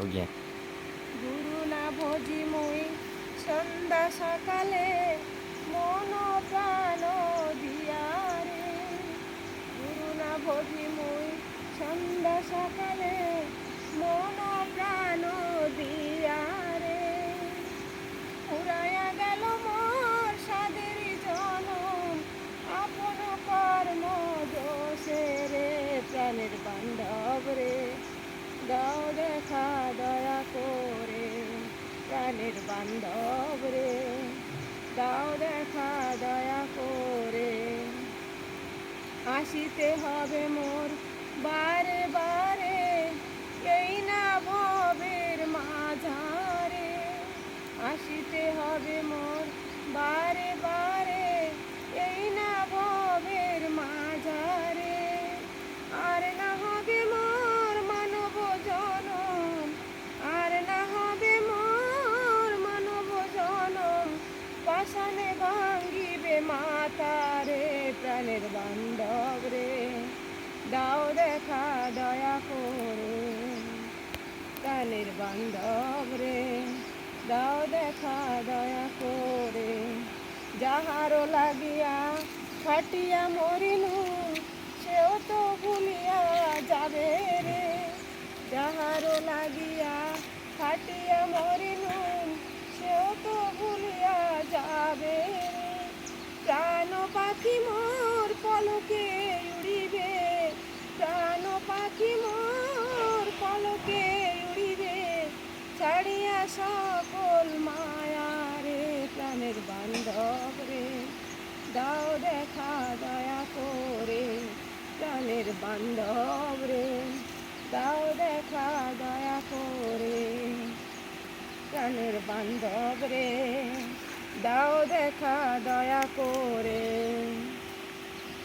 Oh yeah. গুরু না ভজি মুই সন্ধ্যা সকালে মন প্রাণ দিয়ারে। গুরু না ভজি মুই সন্ধ্যা সকালে মন প্রাণ দিয়ারে। উড়াইয়া গেল মোর সাদের জনম আপন কর্ম দোষে রে। প্রাণের বান্ধব রে দাও দেখা দয়া করে। প্রাণের বান্ধব রে দাও দেখা দয়া করে। আসিতে হবে মোর বারে বারে এই না ভবের মাঝারে। আসিতে হবে মোর বারে বারে এই না ভবের মাঝারে। আর না হবে মোর মানব জনম, আর না হবে মোর মানব জনম। পাষাণে ভাঙ্গিবে মাতারে। প্রাণের বান্ধব রে দাও দেখা দয়া করে। প্রাণের বান্ধব রে দাও দেখা দয়া করে। যাহারও লাগিয়া খাটিয়া মরিনু সেও তো ভুলিয়া যাবে রে। যাহারও লাগিয়া খাটিয়া মরিনু সেও তো ভুলিয়া যাবে রে। প্রাণ পাখি মোর পলকে উড়িবে, প্রাণ পাখি মোর পলকে উড়িবে ছাড়িয়া সকল মায়া রে। প্রাণের বান্ধব রে দাও দেখা দয়া করে। প্রাণের বান্ধব রে দাও দেখা দয়া করে। প্রাণের বান্ধব রে দাও দেখা দয়া করে।